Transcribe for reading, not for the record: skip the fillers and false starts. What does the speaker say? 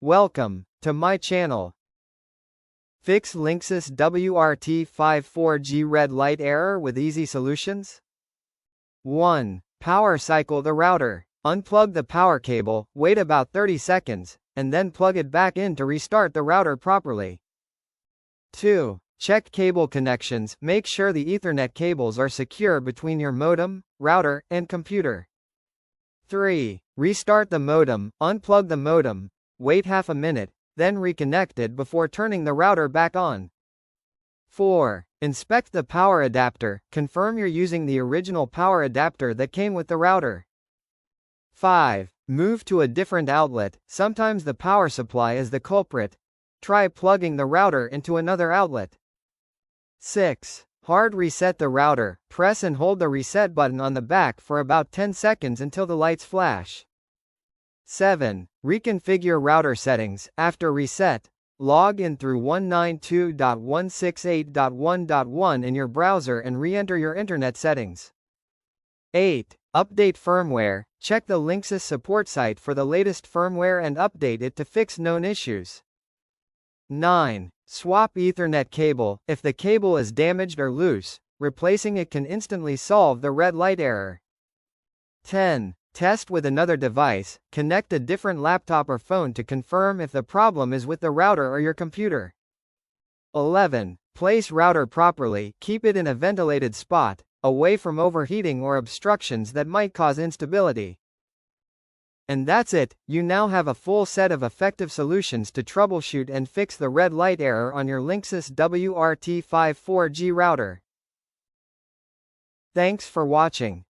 Welcome to my channel. Fix Linksys WRT54G red light error with easy solutions. 1. Power cycle the router. Unplug the power cable, wait about 30 seconds, and then plug it back in to restart the router properly. 2. Check cable connections, make sure the Ethernet cables are secure between your modem, router, and computer. 3. Restart the modem, unplug the modem, wait half a minute, then reconnect it before turning the router back on. 4. Inspect the power adapter, confirm you're using the original power adapter that came with the router. 5. Move to a different outlet, sometimes the power supply is the culprit. Try plugging the router into another outlet. 6. Hard reset the router, press and hold the reset button on the back for about 10 seconds until the lights flash. 7. Reconfigure router settings. After reset, log in through 192.168.1.1 in your browser and re-enter your internet settings. 8. Update firmware. Check the Linksys support site for the latest firmware and update it to fix known issues. 9. Swap Ethernet cable. If the cable is damaged or loose, replacing it can instantly solve the red light error. 10. Test with another device. Connect a different laptop or phone to confirm if the problem is with the router or your computer. 11. Place router properly. Keep it in a ventilated spot, away from overheating or obstructions that might cause instability. And that's it, you now have a full set of effective solutions to troubleshoot and fix the red light error on your Linksys WRT54G router. Thanks for watching.